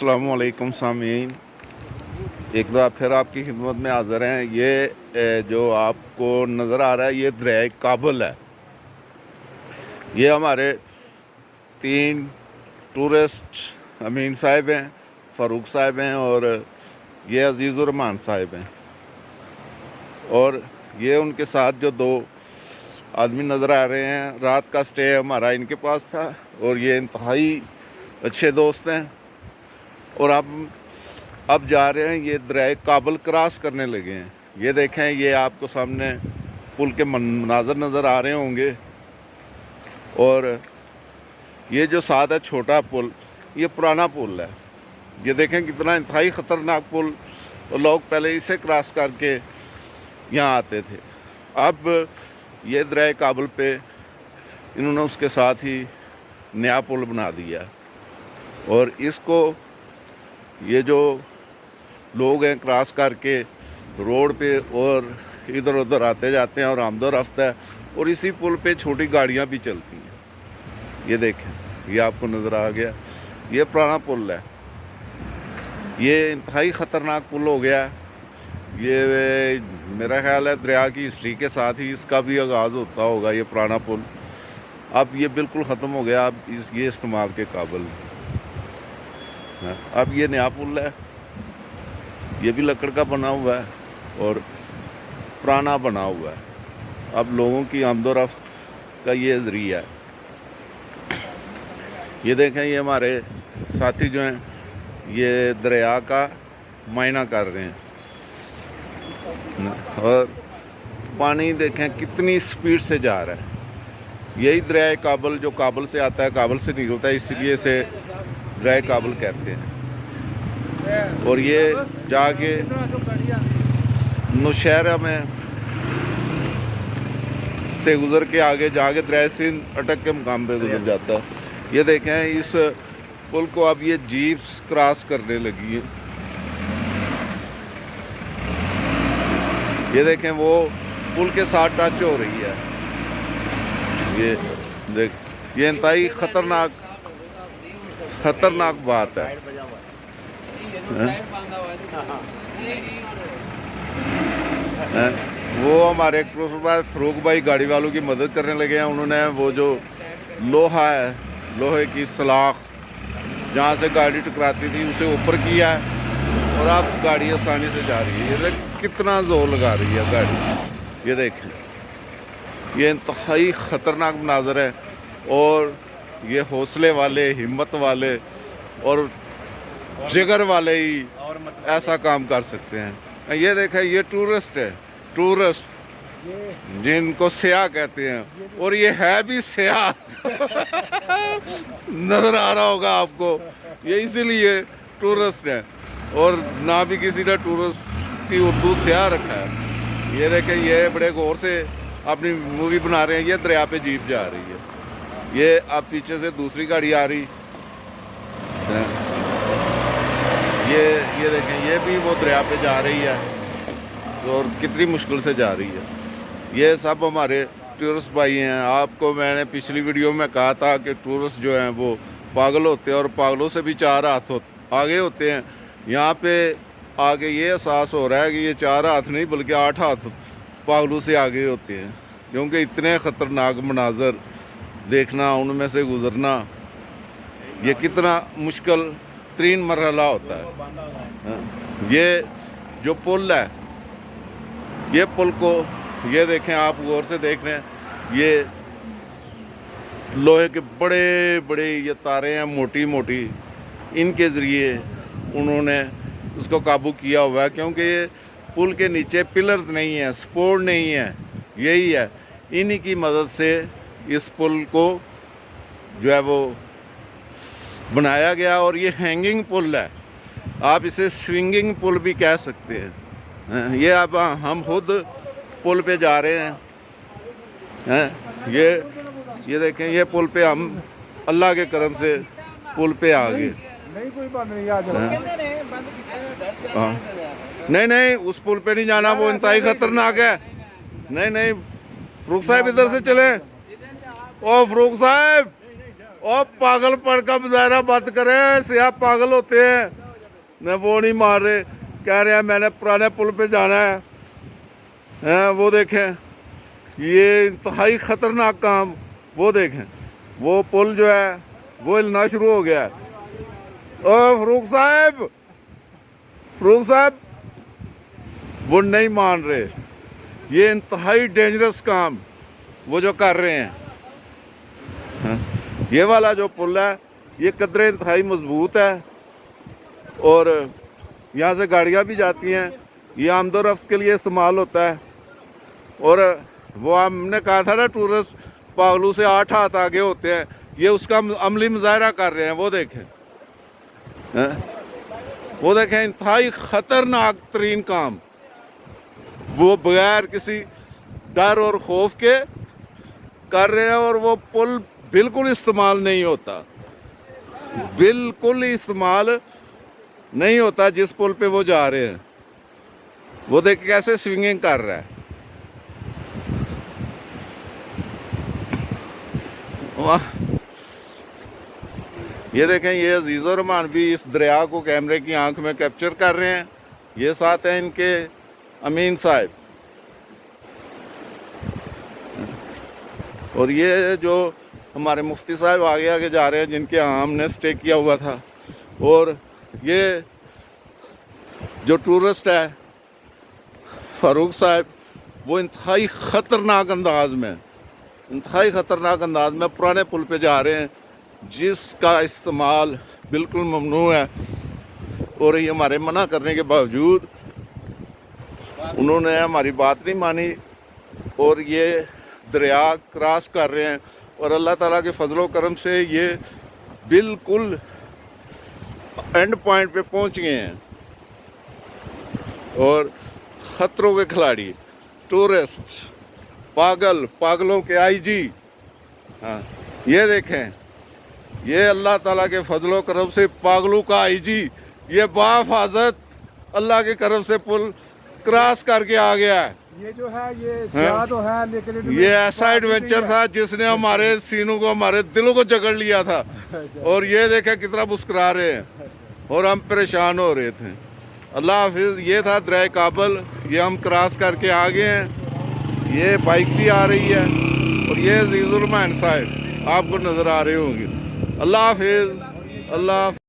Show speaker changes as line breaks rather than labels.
अस्सलामुअलैकुम सामीन, एक बार फिर आपकी खिदमत में हाज़िर हैं। ये जो आपको नज़र आ रहा है ये दरिया काबुल है। ये हमारे 3 टूरिस्ट अमीन साहब हैं, फ़ारूक साहब हैं और ये अज़ीज़ुर-रहमान साहब हैं। और ये उनके साथ जो 2 आदमी नज़र आ रहे हैं, रात का स्टे हमारा इनके पास था और ये इंतहाई अच्छे दोस्त हैं। और अब जा रहे हैं, ये दरिया काबुल क्रॉस करने लगे हैं। ये देखें, ये आपको सामने पुल के मनाज़र नज़र आ रहे होंगे। और ये जो साथ है छोटा पुल, ये पुराना पुल है। ये देखें कितना इंतहाई ख़तरनाक पुल, और लोग पहले इसे क्रॉस करके यहाँ आते थे। अब ये दरिया काबुल पे इन्होंने उसके साथ ही नया पुल बना दिया। और इसको ये जो लोग हैं क्रॉस करके रोड पे और इधर उधर आते जाते हैं और आमदोरफ्त है। और इसी पुल पे छोटी गाड़ियाँ भी चलती हैं। ये देखें, ये आपको नज़र आ गया, ये पुराना पुल है। ये इंतहाई ख़तरनाक पुल हो गया। ये मेरा ख्याल है दरिया की हिस्ट्री के साथ ही इसका भी आगाज़ होता होगा। ये पुराना पुल अब ये बिल्कुल ख़त्म हो गया। अब ये इस्तेमाल के काबिल है। अब ये नया पुल है, ये भी लकड़ का बना हुआ है और पुराना बना हुआ है। अब लोगों की आमदोरफ्त का ये ज़रिया है। ये देखें, ये हमारे साथी जो हैं ये दरिया का मायना कर रहे हैं। और पानी देखें कितनी स्पीड से जा रहा है। यही दरिया काबुल जो काबुल से आता है, काबुल से निकलता है, इसीलिए इसे दरिया काबुल कहते हैं। और ये जाके नौशहरा में से गुज़र के आगे जाके दरिया सिंध अटक के मुकाम पे गुजर जाता है। ये देखें, इस पुल को अब ये जीप्स क्रॉस करने लगी है। ये देखें, वो पुल के साथ टच हो रही है। ये देख, ये इंतहाई खतरनाक बात है। वो हमारे फ़ारूक भाई गाड़ी वालों की मदद करने लगे हैं। उन्होंने वो जो लोहा है, लोहे की सलाख जहाँ से गाड़ी टकराती थी उसे ऊपर किया है और अब गाड़ी आसानी से जा रही है। ये देख कितना जोर लगा रही है गाड़ी। ये देखें, ये इंतहाई ख़तरनाक मनाज़र है। और ये हौसले वाले, हिम्मत वाले और जिगर वाले ही ऐसा काम कर सकते हैं। ये देखें, ये टूरिस्ट है, टूरिस्ट जिनको सियाह कहते हैं। और ये है भी सियाह नज़र आ रहा होगा आपको। ये इसीलिए टूरिस्ट है और ना भी किसी ने टूरिस्ट की उर्दू सियाह रखा है। ये देखें, ये बड़े गौर से अपनी मूवी बना रहे हैं। ये दरिया पे जीप जा रही है। ये अब पीछे से दूसरी गाड़ी आ रही है। ये देखें, ये भी वो दरिया पे जा रही है और कितनी मुश्किल से जा रही है। ये सब हमारे टूरिस्ट भाई हैं। आपको मैंने पिछली वीडियो में कहा था कि टूरिस्ट जो हैं वो पागल होते हैं और पागलों से भी 4 हाथ आगे होते हैं। यहाँ पे आगे ये एहसास हो रहा है कि ये 4 हाथ नहीं बल्कि 8 हाथ पागलों से आगे होते हैं। क्योंकि इतने ख़तरनाक मनाज़र देखना, उनमें से गुज़रना, ये कितना मुश्किल तरीन मरहला होता है। ये जो पुल है, ये पुल को ये देखें, आप गौर से देख रहे हैं, ये लोहे के बड़े बड़े ये तारे हैं, मोटी मोटी, इनके ज़रिए उन्होंने उसको काबू किया हुआ है। क्योंकि ये पुल के नीचे पिलर्स नहीं हैं, सपोर्ट नहीं है, यही है। इन्हीं की मदद से इस पुल को जो है वो बनाया गया। और ये हैंगिंग पुल है, आप इसे स्विंगिंग पुल भी कह सकते हैं। ये अब हम खुद पुल पे जा रहे हैं। ये देखें, ये पुल पे हम अल्लाह के करम से पुल पे आ गए। नहीं, उस पुल पे नहीं जाना, वो इंतहाई खतरनाक है। नहीं, फ़ारूक साहब इधर से चले। ओ फ़ारूक साहब, और पागलपन का मुजाहरा मत करे, सियाह पागल होते हैं। न वो नहीं मार रहे, कह रहे हैं मैंने पुराने पुल पे जाना है। वो देखें, ये इंतहाई ख़तरनाक काम। वो देखें, वो पुल जो है वो हिलना शुरू हो गया है। ओ फ़रूक साहब वो नहीं मान रहे। ये इंतहाई डेंजरस काम वो जो कर रहे हैं। ये वाला जो पुल है ये कदरे इंतहाई मजबूत है और यहाँ से गाड़ियाँ भी जाती हैं। ये आमदोरफ्त के लिए इस्तेमाल होता है। और वो हमने कहा था ना, टूरिस्ट पागलू से 8 हाथ आगे होते हैं, ये उसका अमली मुजाहरा कर रहे हैं। वो देखें, वो देखें, इंतहाई ख़तरनाक तरीन काम वो बगैर किसी डर और खौफ के कर रहे हैं। और वो पुल बिल्कुल इस्तेमाल नहीं होता, बिल्कुल इस्तेमाल नहीं होता जिस पुल पे वो जा रहे हैं। वो देख कैसे स्विंगिंग कर रहा है। वाह, ये देखें, ये अजीज़ुर रहमान भी इस दरिया को कैमरे की आंख में कैप्चर कर रहे हैं। ये साथ हैं इनके अमीन साहब। और ये जो हमारे मुफ्ती साहब आगे आगे जा रहे हैं, जिनके यहाँ हमने स्टे किया हुआ था। और ये जो टूरिस्ट है फ़ारूक साहब, वो इंतहाई ख़तरनाक अंदाज में पुराने पुल पे जा रहे हैं, जिसका इस्तेमाल बिल्कुल ममनू है। और ये हमारे मना करने के बावजूद उन्होंने हमारी बात नहीं मानी और ये दरिया क्रॉस कर रहे हैं। और अल्लाह ताला के फजलो करम से ये बिल्कुल एंड पॉइंट पे पहुंच गए हैं। और ख़तरों के खिलाड़ी, टूरिस्ट, पागलों के आईजी। हाँ, ये देखें, ये अल्लाह ताला के फजलो करम से पागलों का आईजी, ये बाहिफाजत अल्लाह के करम से पुल क्रॉस करके आ गया है।
ये जो है ये तो है, लेकिन
ये ऐसा एडवेंचर था जिसने हमारे सीनों को, हमारे दिलों को जकड़ लिया था। और ये देखें कितना मुस्कुरा रहे हैं और हम परेशान हो रहे थे। अल्लाह हाफिज़। ये था दरिया काबल, ये हम क्रॉस करके आ गए हैं। ये बाइक भी आ रही है और ये अजीज़ुर रहमान साहब आपको नज़र आ रहे होंगे। अल्लाह हाफिज़। अल्लाह।